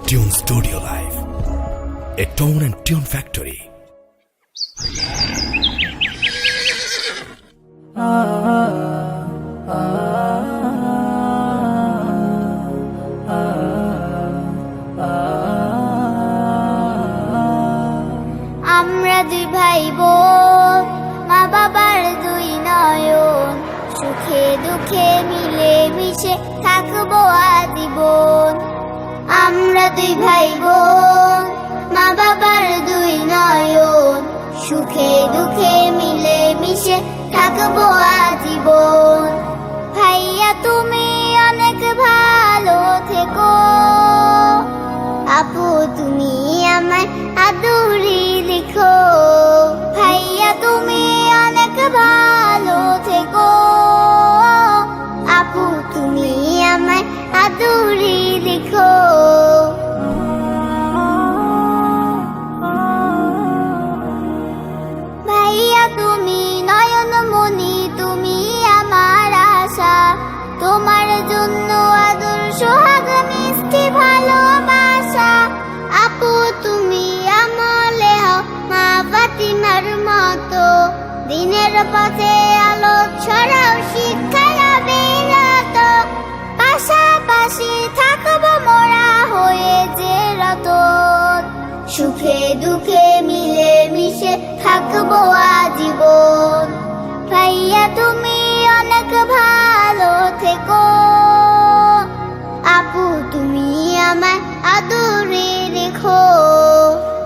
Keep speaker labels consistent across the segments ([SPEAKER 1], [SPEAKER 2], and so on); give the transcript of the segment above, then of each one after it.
[SPEAKER 1] Tune Studio Live, a tone and tune factory.
[SPEAKER 2] আমরা দুই ভাই বোন, মা বাবার দুই নয়ন, সুখে দুঃখে মিলে মিশে থাকবো আজীবন। আমরা দুই ভাই বোন, মা বাবার দুই নয়ন, সুখে দুঃখে মিলে মিশে থাকবো আজীবন। ভাইয়া তুমি অনেক ভালো থেকো, আপু তুমি আমায় আদুরি লিখো। ভাইয়া তুমি অনেক ভালো থেকো, আপু তুমি আমায় আদুরি লিখো। ভাইয়া তুমি নয়নমণি, তুমি আমার আশা, তোমার জন্য আদর সোহাগ মিষ্টি ভালোবাসা। আপু তুমি আমলে হও মা ফাতিমার মতো, দিনের পথে আলো ছড়াও শিক্ষায় অবিরত। পাশাপাশি থাকবো মোরা হয়ে যে রতন, সুখে দুঃখে মিলে মিশে থাকবো আজীবন। ভাইয়া তুমি অনেক ভালো থেকো, আপু তুমি আমায় আদরে রেখো।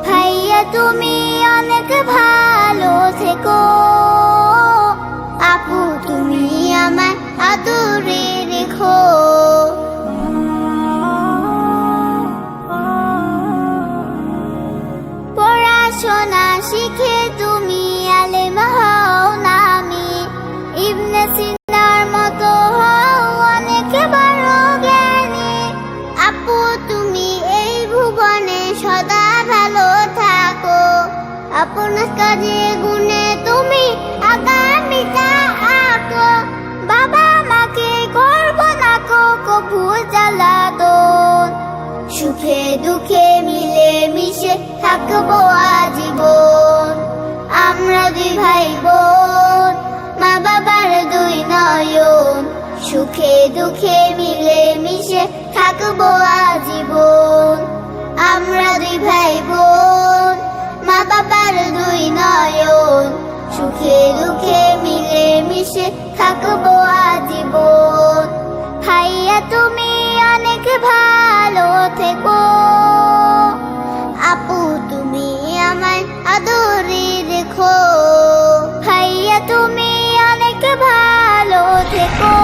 [SPEAKER 2] ভাইয়া তুমি অনেক ভালো থেকো, আপু তুমি আমায় আদরে রেখো। পড়াশোনা শিখে তুমি আলেম হও নামি, ইবনে সিনার মতো হও অনেক বড় জ্ঞানী। আপু তুমি এই ভুবনে সদা ভালো থাকো, আপনার কাজে গুণে তুমি আগামীটা আঁকো। বাবা মাকে করবো না কভু জ্বালাতন, সুখে দুঃখে মিলে মিশে থাকবো আজীবন। আমরা দুই ভাই বোন, মা বাবার দুই নয়ন, সুখে দুঃখে মিলে মিশে থাকবো আজীবন। আমরা দুই ভাই বোন, মা বাবার দুই নয়ন, সুখে দুঃখে মিলে মিশে থাকবো আজীবন। ভাইয়া তুমি অনেক ভালো থেকো, আপু তুমি আমায় আদরে রেখো। ভাইয়া তুমি অনেক ভালো থেকো,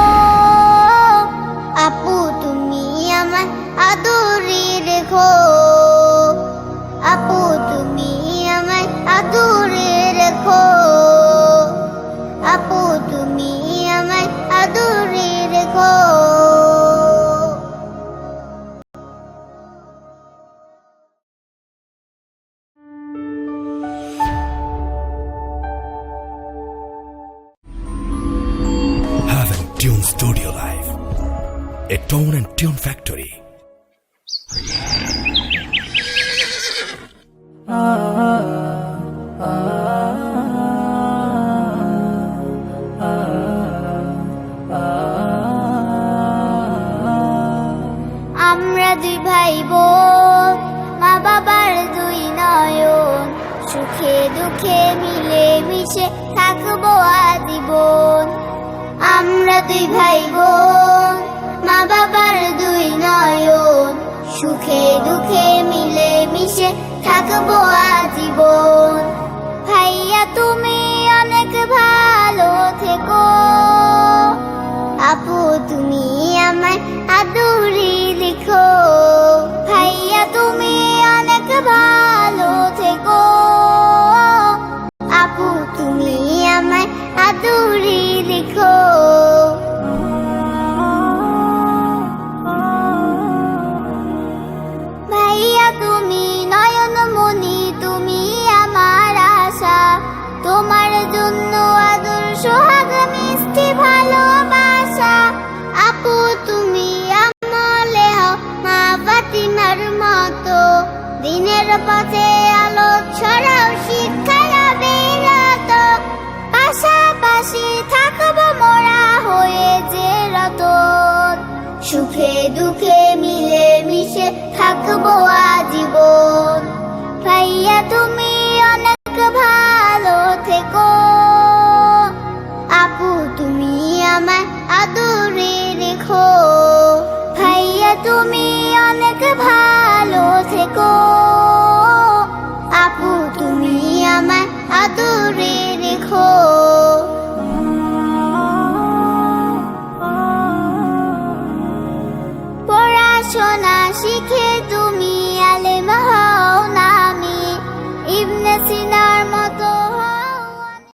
[SPEAKER 2] আপু তুমি আমায় আদরে রেখো। আপু তুমি আমায় আদরে রেখো, আপু তুমি আমায় আদরে রেখো।
[SPEAKER 1] Tune Studio Live, a tone and tune factory.
[SPEAKER 2] আমরা দুই ভাই বোন, মা বাবার দুই নয়ন, সুখে দুঃখে মিলে মিশে থাকবো আজীবন। আমরা দুই ভাই বোন, মা বাবার দুই নয়ন, সুখে দুঃখে মিলে মিশে থাকবো আজীবন। ভাইয়া তুমি অনেক ভালো থেকো, আপু তুমি আমায় আদুরি লিখো। ভাইয়া তুমি অনেক ভালো থেকো, আপু তুমি আমায় আদুরি লিখো। ভাইয়া তুমি নয়নমণি, তুমি পথে আলো ছড়াও, শিক্ষার বিরত পাশাপাশি থাকবো মোরা হয়ে যে রতন। সুখে দুঃখে মিলে মিশে থাকবো আজীবন। ভাইয়া তুমি অনেক ভালো থেকো, আপু তুমি আমায় আদরে রেখো। ভাইয়া তুমি অনেক ভালো থেকো, আপু তুমি আমায় আদরে রেখো।